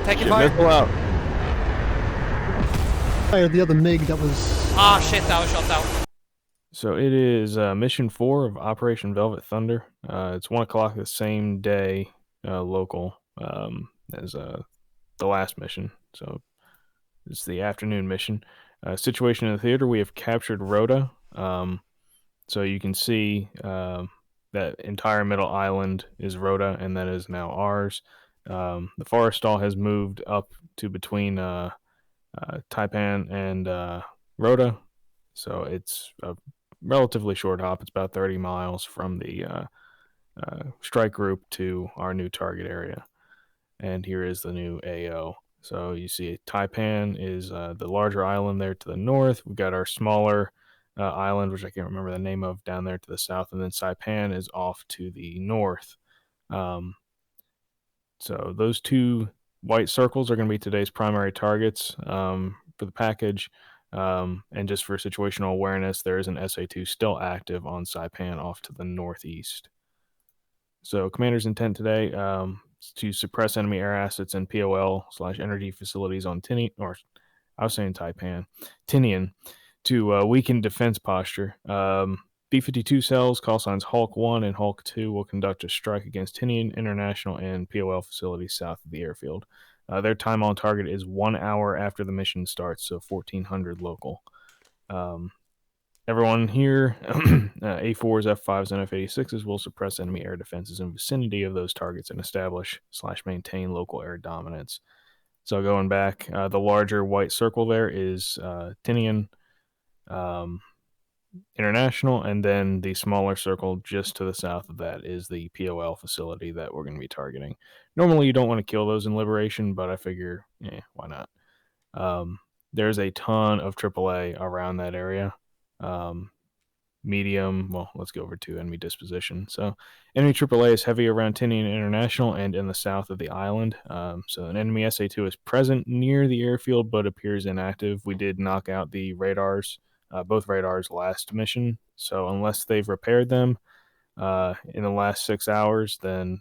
Taking Shit, fire. missile out. Fire the other MiG that was. Ah, shit, that was shot out. So it is mission 4 of Operation Velvet Thunder. It's 1 o'clock the same day, local, as the last mission. So it's the afternoon mission. Situation in the theater: we have captured Rhoda. So you can see that entire middle island is Rhoda, and that is now ours. The forest stall has moved up to between Taipan and Rhoda, so it's a relatively short hop. It's about 30 miles from the strike group to our new target area. And here is the new AO. So you see Taipan is the larger island there to the north. We've got our smaller island, which I can't remember the name of, down there to the south. And then Saipan is off to the north. So those two white circles are going to be today's primary targets for the package. And just for situational awareness, there is an SA-2 still active on Saipan off to the northeast. So commander's intent today is to suppress enemy air assets and POL/energy facilities on Tinian, or I was saying Taipan, Tinian, to weaken defense posture. B-52 cells, call signs Hulk 1 and Hulk 2, will conduct a strike against Tinian International and POL facilities south of the airfield. Their time on target is 1 hour after the mission starts, so 1400 local. Everyone here, A4s, F5s, and F86s will suppress enemy air defenses in vicinity of those targets and establish/maintain local air dominance. So going back, the larger white circle there is Tinian International, and then the smaller circle just to the south of that is the POL facility that we're going to be targeting. Normally you don't want to kill those in Liberation, but I figure, why not? There's a ton of AAA around that area. Medium, well, let's go over to enemy disposition. So enemy AAA is heavy around Tinian International and in the south of the island. So an enemy SA-2 is present near the airfield but appears inactive. We did knock out the radars, both radars last mission. So unless they've repaired them in the last 6 hours, then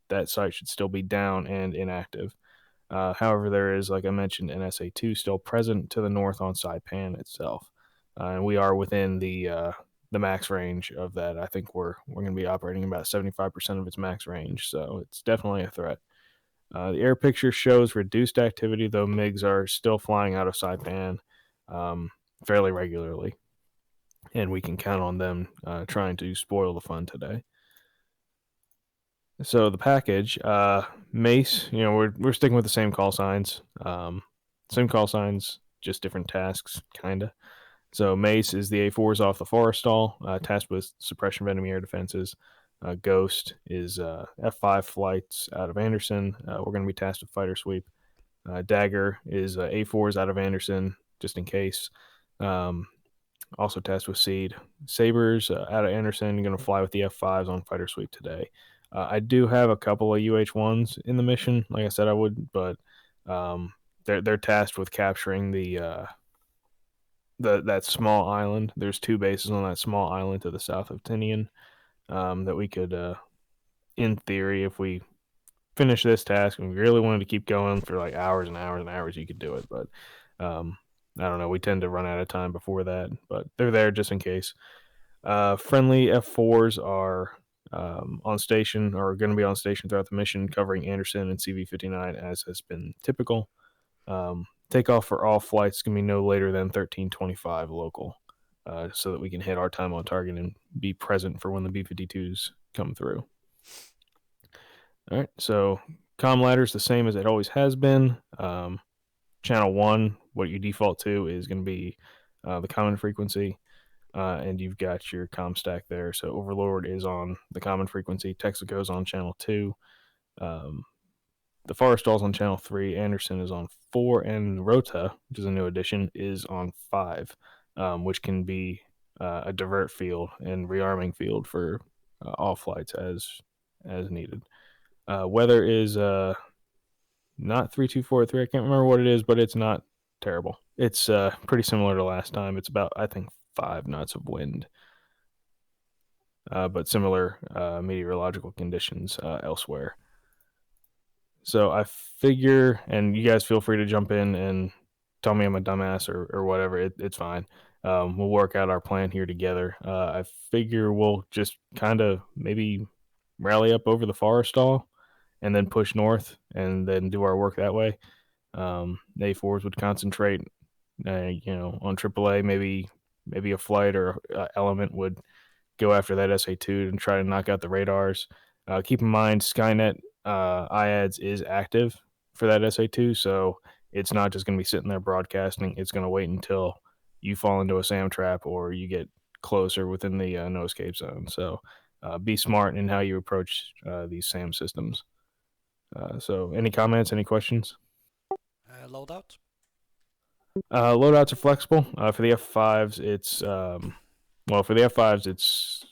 that site should still be down and inactive. However, there is, like I mentioned, an SA-2 still present to the north on Saipan itself. And we are within the max range of that. I think we're going to be operating about 75% of its max range, so it's definitely a threat. The air picture shows reduced activity, though MiGs are still flying out of Saipan fairly regularly, and we can count on them trying to spoil the fun today. So the package, Mace, we're sticking with the same call signs, just different tasks, kinda. So Mace is the A4s off the forest stall, tasked with suppression of enemy air defenses. Ghost is F5 flights out of Anderson. We're going to be tasked with fighter sweep. Dagger is A4s out of Anderson, just in case. Also tasked with seed. Sabers out of Anderson, going to fly with the F5s on fighter sweep today. I do have a couple of UH1s in the mission, like I said I would, but they're tasked with capturing that small island. There's 2 bases on that small island to the south of Tinian that we could, in theory, if we finish this task and we really wanted to keep going for like hours and hours and hours, you could do it. But I don't know. We tend to run out of time before that, but they're there just in case. Friendly F4s are on station, or going to be on station throughout the mission, covering Anderson and CV-59 as has been typical. Takeoff for all flights can be no later than 13:25 local, so that we can hit our time on target and be present for when the B-52s come through. All right, so comm ladder is the same as it always has been. Channel 1, what you default to, is going to be the common frequency, and you've got your comm stack there. So Overlord is on the common frequency, Texaco is on channel 2, the Forest Stall's on channel 3, Anderson is on 4, and Rota, which is a new addition, is on 5, which can be a divert field and rearming field for all flights as needed. Weather is not 3243. I can't remember what it is, but it's not terrible. It's pretty similar to last time. It's about, I think, 5 knots of wind, but similar meteorological conditions elsewhere. So I figure, and you guys feel free to jump in and tell me I'm a dumbass or whatever. It's fine. We'll work out our plan here together. I figure we'll just kind of maybe rally up over the Forestall and then push north and then do our work that way. A4s would concentrate, on AAA. Maybe a flight or element would go after that SA2 and try to knock out the radars. Keep in mind, Skynet IADS is active for that SA2, so it's not just going to be sitting there broadcasting. It's going to wait until you fall into a SAM trap or you get closer within the no escape zone. So be smart in how you approach these SAM systems. So, any comments, any questions? Loadout? Loadouts are flexible. For the F5s, for the F5s, it's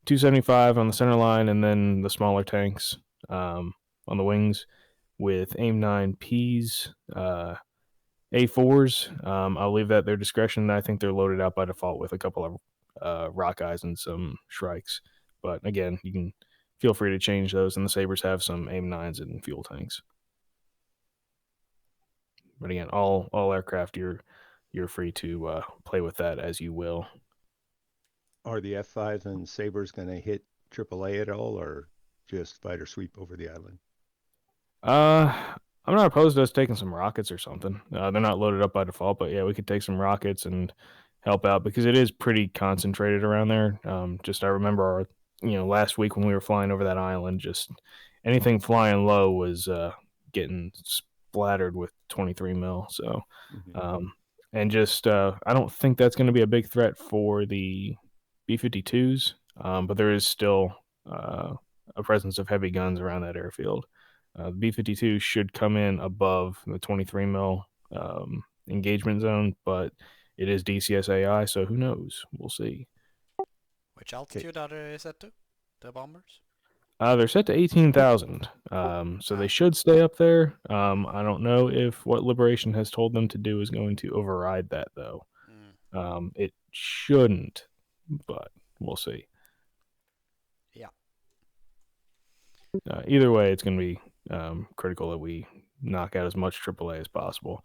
275 on the center line, and then the smaller tanks on the wings with AIM-9Ps, A4s. I'll leave that at their discretion. I think they're loaded out by default with a couple of rock eyes and some Shrikes. But again, you can feel free to change those, and the Sabres have some AIM-9s and fuel tanks. But again, all aircraft, you're free to play with that as you will. Are the F5s and Sabres going to hit AAA at all, or just fighter sweep over the island? I'm not opposed to us taking some rockets or something. They're not loaded up by default, but yeah, we could take some rockets and help out because it is pretty concentrated around there. I remember last week when we were flying over that island, just anything flying low was getting splattered with 23 mil. So, I don't think that's going to be a big threat for the B-52s, but there is still a presence of heavy guns around that airfield. The B-52 should come in above the 23 mil engagement zone, but it is DCS AI, so who knows? We'll see. Which altitude are they set to? The bombers? They're set to 18,000, so they should stay up there. I don't know if what Liberation has told them to do is going to override that, though. It shouldn't, but we'll see. Yeah. Either way, it's going to be critical that we knock out as much AAA as possible.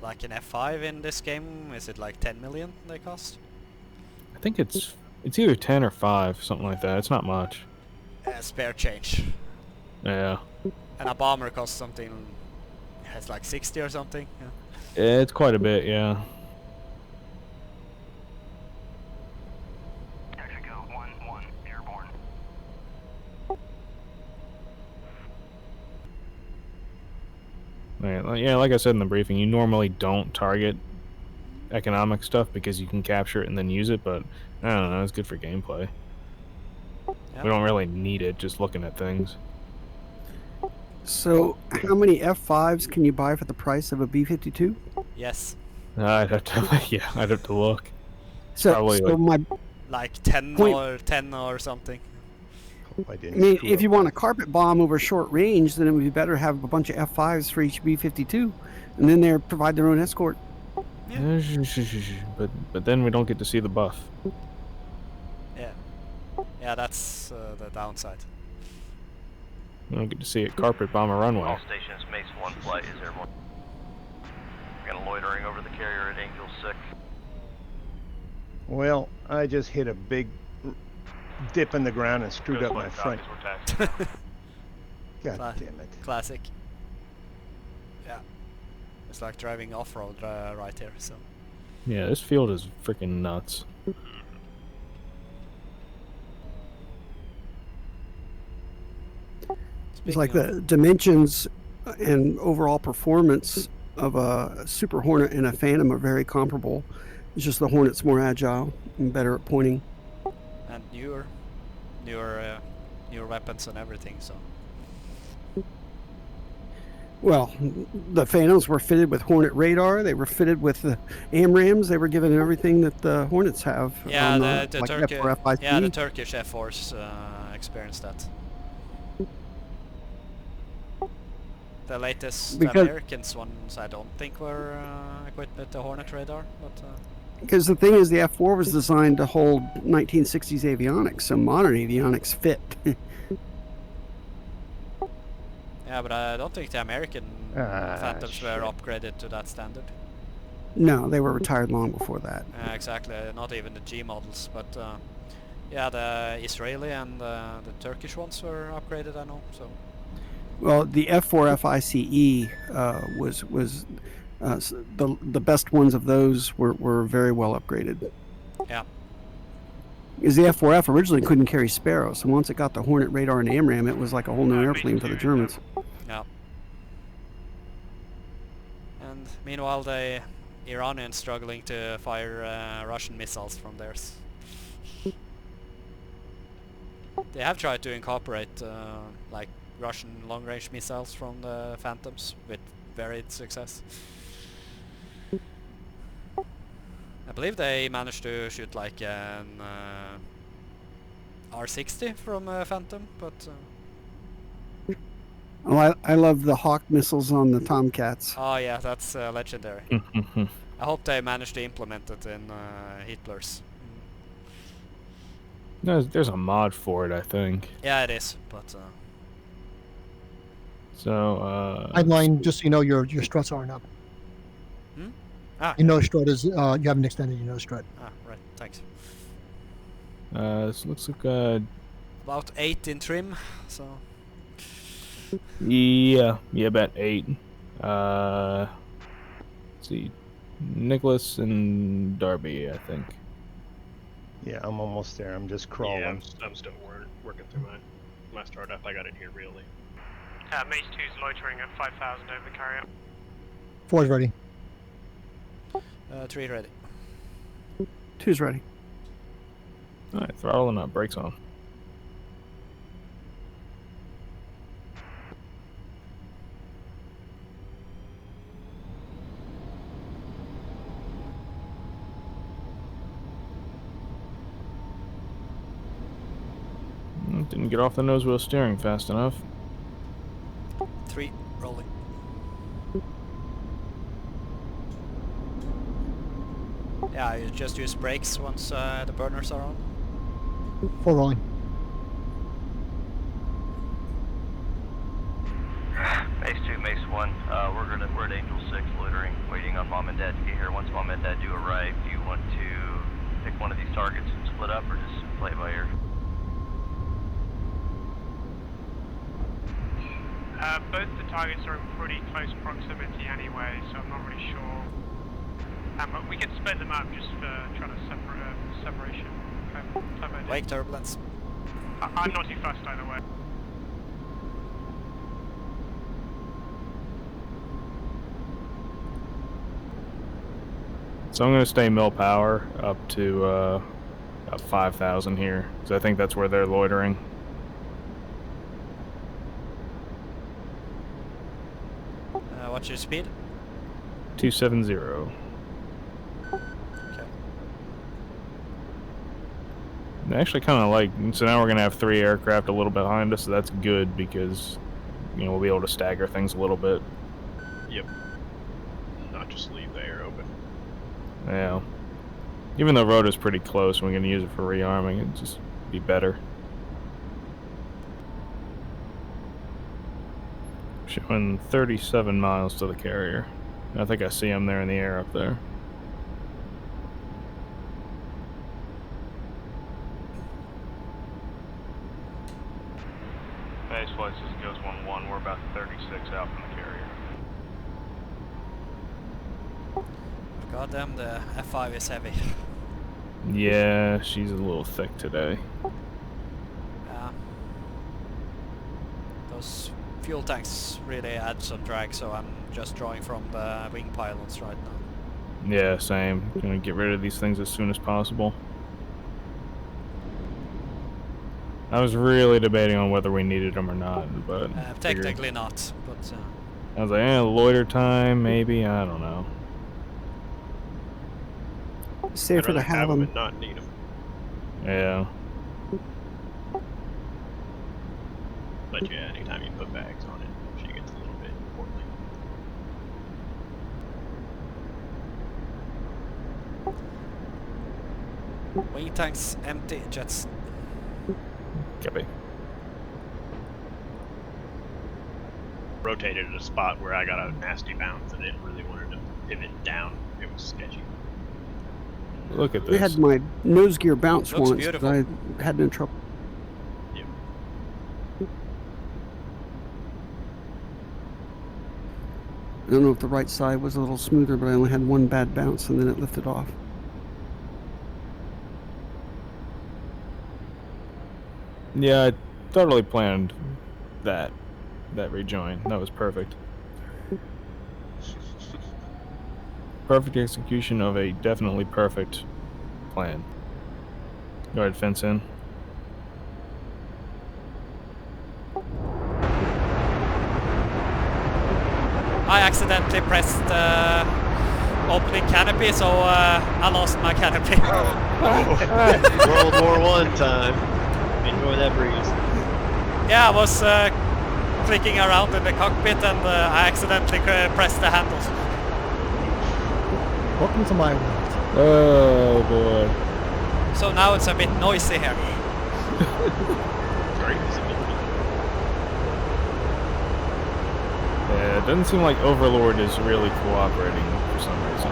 Like an F5 in this game, is it like 10 million they cost? I think it's either 10 or 5, something like that. It's not much. Spare change. Yeah. And a bomber costs something, it's like 60 or something. Yeah. It's quite a bit, yeah. Echo 1-1, airborne. Yeah, like I said in the briefing, you normally don't target economic stuff because you can capture it and then use it, but I don't know, it's good for gameplay. Yeah. We don't really need it, just looking at things. So, how many F5s can you buy for the price of a B-52? Yes. I'd have to look. So, probably like 10 or something. I mean, if you want a carpet bomb over short range, then it would be better to have a bunch of F5s for each B-52, and then they provide their own escort. Yeah. But then we don't get to see the buff. Yeah, that's the downside. We don't get to see a carpet bomb a runway. All stations, Mace 1 flight is airborne. We're gonna loitering over the carrier at Angel 6. Well, I just hit a big dip in the ground and screwed up my front. God damn it. Classic. Yeah. It's like driving off-road right here, so. Yeah, this field is freaking nuts. It's like the dimensions and overall performance of a Super Hornet and a Phantom are very comparable. It's just the Hornet's more agile and better at pointing. And newer weapons and everything, so. Well, the Phantoms were fitted with Hornet radar. They were fitted with the AMRAAMs. They were given everything that the Hornets have. Yeah, the F4, Turkish F4s experienced that. The latest Americans ones I don't think were equipped with the Hornet radar, but Because the thing is, the F4 was designed to hold 1960s avionics, so modern avionics fit. Yeah, but I don't think the American Phantoms were shit. upgraded to that standard. No, they were retired long before that. Exactly, not even the G models, but yeah, the Israeli and the Turkish ones were upgraded, I know. So Well, the F4 FICE was the best ones of those were very well upgraded. yeah, Because the F4F originally couldn't carry Sparrow, so once it got the Hornet radar and AMRAAM, it was like a whole new airplane for the Germans. yeah. And meanwhile, the Iranians struggling to fire Russian missiles from theirs. They have tried to incorporate like Russian long-range missiles from the Phantoms with varied success. I believe they managed to shoot like an R60 from a Phantom, but Oh, I love the Hawk missiles on the Tomcats. oh yeah, that's legendary. I hope they managed to implement it in Hitler's. There's a mod for it, I think. Yeah, it is, but So, Sideline, just so you know, your struts aren't up. ah, You know, strut is you haven't extended your nose strut. right, thanks. this looks like About 8 in trim, so yeah, about 8. Let's see, Nicholas and Darby, I think. Yeah, I'm almost there. I'm just crawling. Yeah, I'm still working through my startup. I got it here really. Mace 2's loitering at 5,000 over the carrier. 4's ready. 3 ready. 2's ready. All right, throttling up, brakes on. Didn't get off the nose wheel steering fast enough. 3 rolling. Yeah, you just use brakes once the burners are on. 4 rolling. Mace 2, Mace 1, we're at Angel 6 loitering, waiting on Mom and Dad to get here. Once Mom and Dad do arrive, do you want to pick one of these targets and split up, or just play it by ear? Both the targets are in pretty close proximity anyway, so I'm not really sure. But we can split them up just for trying to separation. Okay, Wake turbulence. I'm not too fussed either way. So I'm going to stay mill power up to about 5,000 here, because I think that's where they're loitering. What's your speed? 270. Okay. I actually kind of like, so now we're going to have 3 aircraft a little bit behind us, so that's good because, you know, we'll be able to stagger things a little bit. Yep. Not just leave the air open. Yeah. Even though rotor's pretty close, we're going to use it for rearming, it'd just be better. Showing 37 miles to the carrier. I think I see him there in the air up there. Base flight just goes 1-1. We're about 36 out from the carrier. Goddamn, the F5 is heavy. Yeah, she's a little thick today. Yeah. Those fuel tanks really add some drag, so I'm just drawing from the wing pylons right now. Yeah, same. Gonna get rid of these things as soon as possible. I was really debating on whether we needed them or not, but Technically not, but I was like, loiter time, maybe. I don't know. Safer to I'd rather have them them. and not need them. Yeah. But yeah, anytime you put bags on it, she gets a little bit portly. Wing tanks empty, jets. Copy. Rotated at a spot where I got a nasty bounce and it really wanted to pivot down. It was sketchy. Look at I had this. my nose gear bounce Looks once, beautiful. but I had no trouble. Yep. I don't know if the right side was a little smoother, but I only had one bad bounce and then it lifted off. Yeah, I totally planned that rejoin. That was perfect. Perfect execution of a definitely perfect plan. Go ahead, fence in. I accidentally pressed opening canopy, so I lost my canopy. World War I time. Enjoy that breeze. Yeah, I was clicking around in the cockpit and I accidentally pressed the handles. Welcome to my world. Oh boy. So now it's a bit noisy here. Very visible. Yeah, it doesn't seem like Overlord is really cooperating for some reason.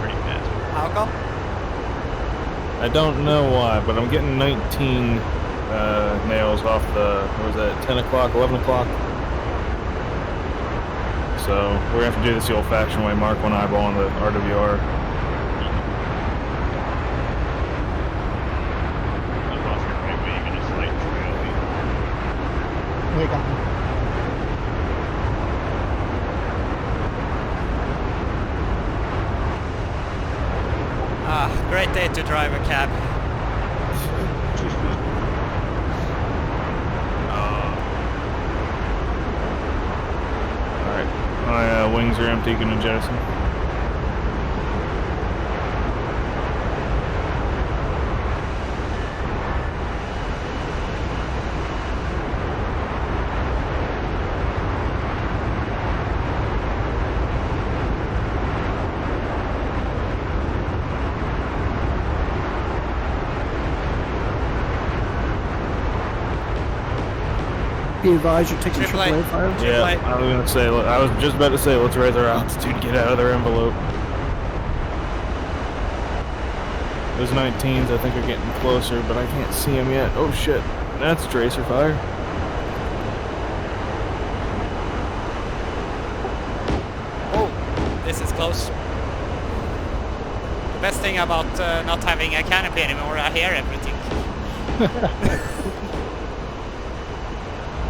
Pretty fast. How come? I don't know why, but I'm getting 19 nails off the, what was that, 10 o'clock, 11 o'clock? So we're going to have to do this the old-fashioned way, mark one eyeball on the RWR. I'm off your right wing and a slight trail. Hey, got me. Ah, great day to drive a cab. Alright, my wings are empty, gonna jettison. Be advised, you're taking Triple A. AAA fire. Yeah, Like- I was gonna say, I was just about to say, let's raise our altitude, get out of their envelope. Those 19s I think are getting closer, but I can't see them yet. Oh shit, that's tracer fire. Oh, this is close. The best thing about not having a canopy anymore, I hear everything.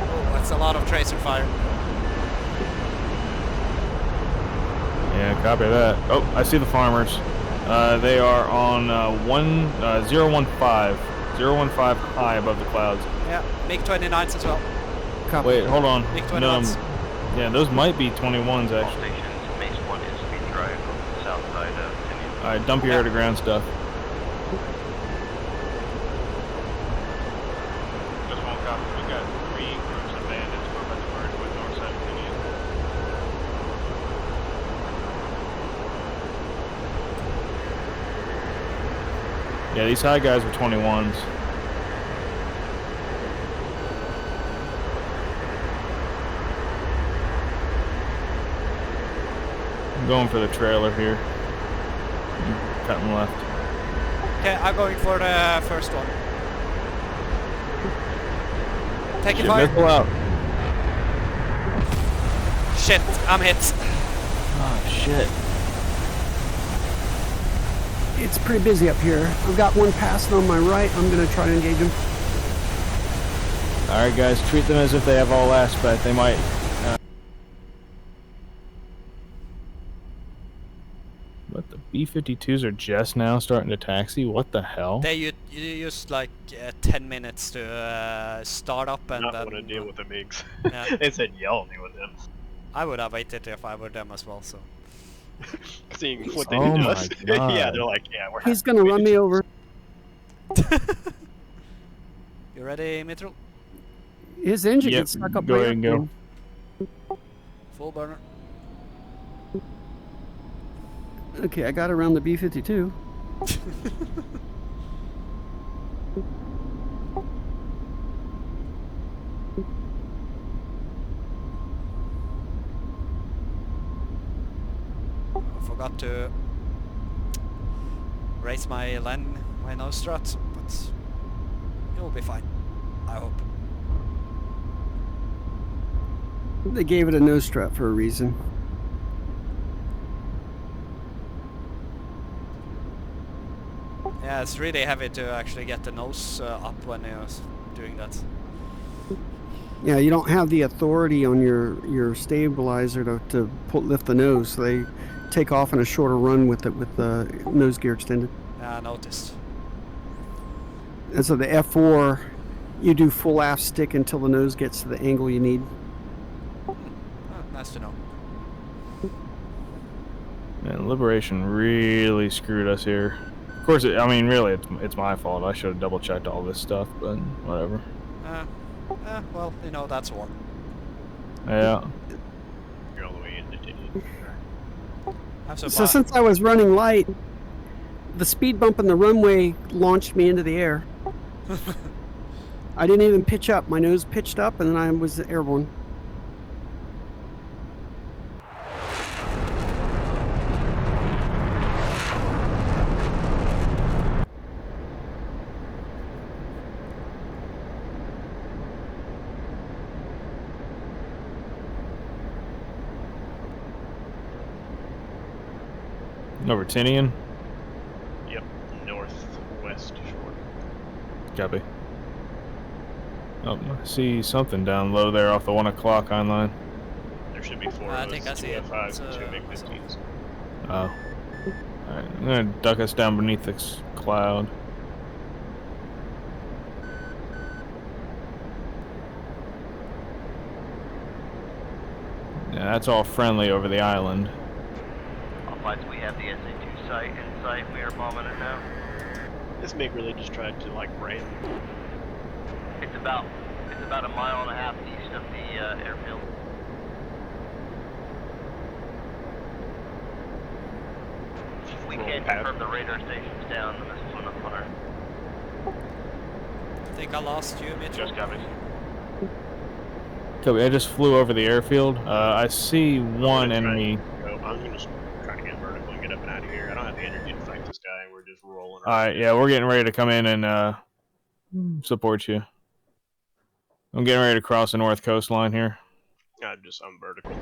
Oh, that's a lot of tracer fire. Yeah, copy that. Oh, I see the farmers. They are on 015 high above the clouds. Yeah, MiG-29s as well. Copy. Wait, hold on. MiG-21s. Yeah, those might be 21s All actually. stations, Mace 1 is speed drive on the south side of Tinian. Alright, dump your air to ground stuff. Just one copy. We got 3 groups of bandits going by the bird with north side of Tinian. Yeah, these high guys are 21s. I'm going for the trailer here. Cutting left. Okay, I'm going for the first one. Taking Shit, fire. missile out. Shit, I'm hit. Oh shit. It's pretty busy up here. I've got one passing on my right. I'm going to try to engage him. Alright guys, treat them as if they have all aspect. They might... What, the B-52s are just now starting to taxi? What the hell? They you used like 10 minutes to start up and Not then... want to deal with the MiGs. Yeah. They said yell me with them. I would have waited if I were them as well, so... Seeing what they Oh do to my us. God. Yeah, they're like, yeah, we're He's going to run me over. You ready, Mithril? His engine Yep, gets stuck up go right ahead and up go. Full burner. there. Okay, I got around the B-52. I forgot to raise my nose strut, but it will be fine. I hope. They gave it a nose strut for a reason. Yeah, it's really heavy to actually get the nose up when you're doing that. Yeah, you don't have the authority on your stabilizer to lift the nose. So they take off in a shorter run with it with the nose gear extended. Yeah, I noticed. And so the F4, you do full aft stick until the nose gets to the angle you need. Oh, nice to know. Man, Liberation really screwed us here. Of course, I mean, really, it's my fault. I should have double checked all this stuff, but whatever. Well, you know, that's war. Yeah. You're all the way into Tinian. So since I was running light, the speed bump in the runway launched me into the air. I didn't even pitch up. My nose pitched up, and then I was airborne. Over Tinian. Yep, northwest shore. Copy. Oh, I see something down low there off the 1 o'clock on line. There should be 4 I of think us, I see 2 it. F5s, It's, and 2 MiG-15s. Oh. Alright, I'm gonna duck us down beneath this cloud. Yeah, that's all friendly over the island. All flights, we have the SA-2 site in sight. We are bombing it now. This MiG really just tried to, like, ram. It's about a mile and a half east of the airfield. We can't confirm the radar station's down. The missiles went up on her. I think I lost you, Mitchell. Just copies. Copy, I just flew over the airfield. I see one enemy. I'm just trying to get vertical and get up and out of here. I don't have the energy to fight this guy, and we're just rolling around. Alright, yeah, we're getting ready to come in and support you. I'm getting ready to cross the north coastline here. I'm vertical.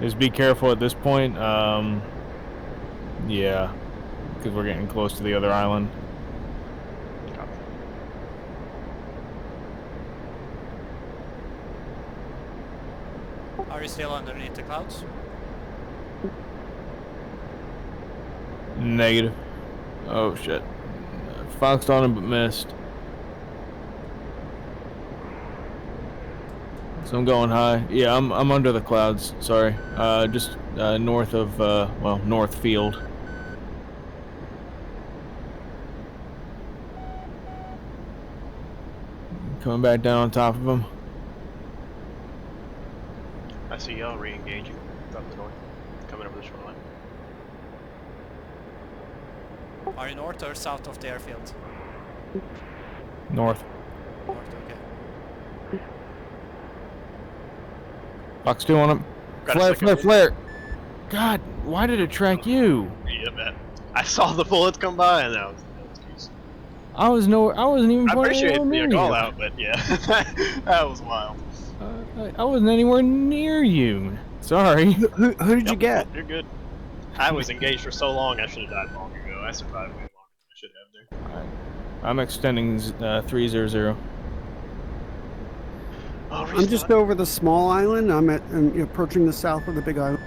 Just be careful at this point. Yeah, because we're getting close to the other island. Copy. Are you still underneath the clouds? Negative. Oh shit. Foxed on him but missed. So I'm going high. Yeah, I'm under the clouds. Sorry. Just north of well, north field. Coming back down on top of him. I see y'all re-engaging from the north, coming over the shoreline. Are you north or south of the airfield? North. North, okay. Fox 2 on him. Got a Flare, second flare, one. flare. God, why did it track you? Yeah, man. I saw the bullets come by, and that was decent. I wasn't even I pointing appreciate anywhere the near call you. out, but yeah, that was wild. I wasn't anywhere near you. Sorry. Who did you get? You're good. I was engaged for so long, I should have died long ago. I survived way longer than I should have there. I'm extending 300. Oh, I'm just over the small island. I'm approaching the south of the big island.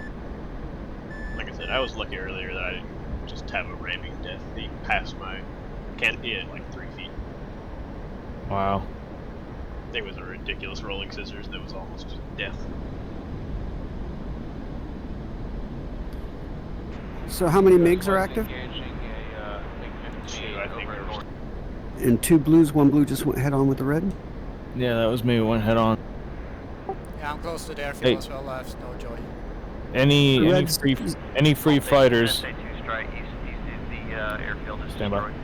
Like I said, I was lucky earlier that I didn't just have a ramming death beat past my canopy at like 3 feet. Wow. It was a ridiculous rolling scissors that was almost death. So how many MiGs are active? Two, I think there was. And 2 blues, 1 blue just went head on with the red. Yeah, that was me. Went head on. Yeah, I'm close to the airfield Hey. as well. I have no joy. Any free fighters? SA-2 strike east airfield is Stand by. destroyed.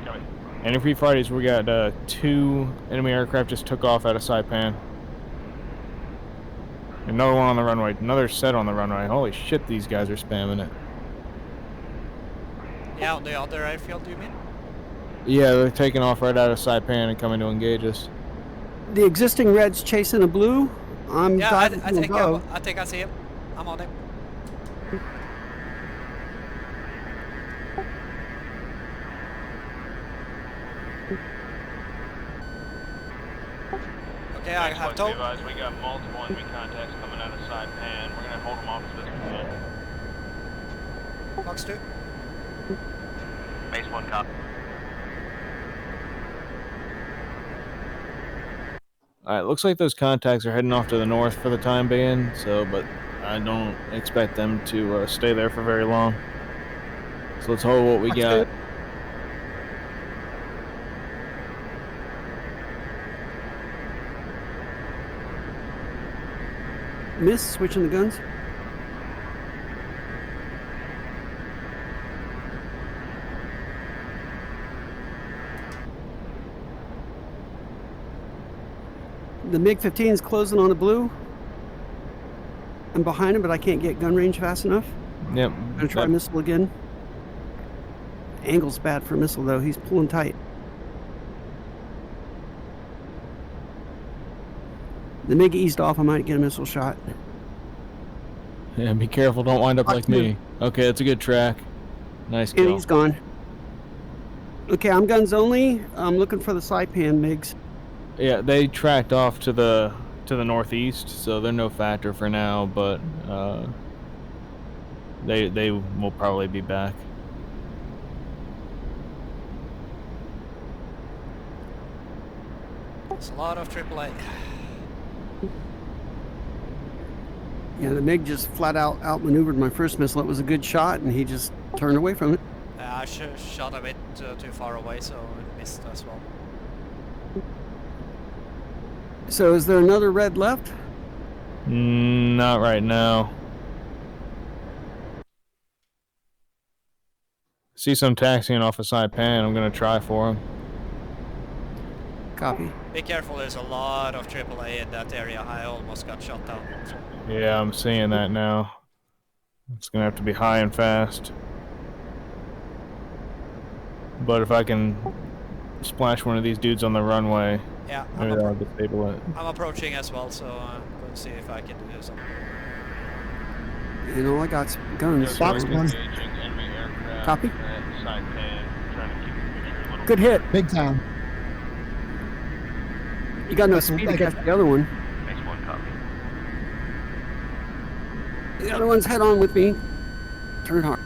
Copy. Anti-Free Fridays, we got 2 enemy aircraft just took off out of Saipan. Another one on the runway. Another set on the runway. Holy shit, these guys are spamming it. Yeah, on the other airfield, you mean? Yeah, they're taking off right out of Saipan and coming to engage us. The existing red's chasing a blue. I'm Yeah, diving I from think above. I think I see him. I'm on him. Okay, I have told. We got multiple enemy contacts coming out of Saipan. We're gonna hold them off as best we can. Fox 2. Base 1 copy. Alright, looks like those contacts are heading off to the north for the time being, so, but I don't expect them to stay there for very long. So let's hold what we Fox got. 2. Miss, switching the guns. The MiG-15 is closing on the blue. I'm behind him, but I can't get gun range fast enough. Yep. I'm gonna try that- missile again. Angle's bad for missile though. He's pulling tight. The MiG eased off. I might get a missile shot. Yeah, be careful, don't wind up Fox like 2. me. Okay, that's a good track. Nice And kill. he's gone. Okay, I'm guns only. I'm looking for the Saipan MiGs. Yeah, they tracked off to the northeast, so they're no factor for now, but they will probably be back. It's a lot of AAA. Yeah, the MiG just flat out outmaneuvered my first missile. It was a good shot, and he just turned away from it. I shot a bit too far away, so it missed as well. So is there another red left? Not right now. See some taxiing off of Saipan. I'm gonna try for him. Copy. Be careful, there's a lot of AAA in that area. I almost got shot down. So. Yeah, I'm seeing that now. It's gonna have to be high and fast. But if I can splash one of these dudes on the runway, Yeah, maybe that'll disable it. I'm approaching as well, so I'm going to see if I can do something. And all I got's guns. Fox 1. Copy. Good. Good hit. Big time. You got no That's speed to like catch the other one. Base 1 copy. The other one's head on with me. Turn hard.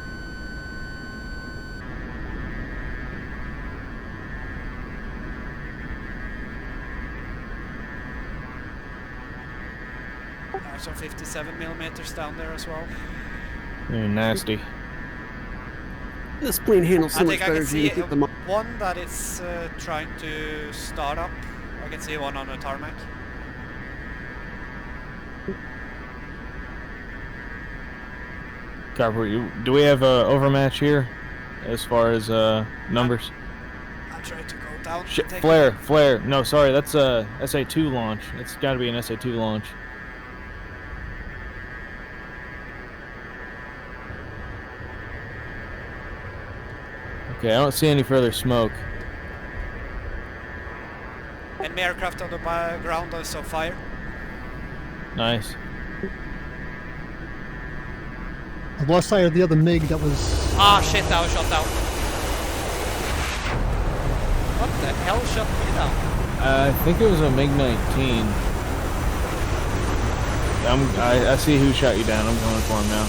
Some 57 millimeters down there as well. Nasty. This plane handles so I much think I better can as see you keep them up. one that is trying to start up. I can see one on the tarmac. Copper, do we have a overmatch here as far as numbers? I'm trying to go down. Shit, and take flare. No, sorry, that's a SA2 launch. It's got to be an SA2 launch. Okay, I don't see any further smoke. Enemy aircraft on the ground, also fire. Nice. I lost sight of the other MiG that was. Ah shit, I was shot down. What the hell shot me down? I think it was a MiG-19. I see who shot you down. I'm going for him now.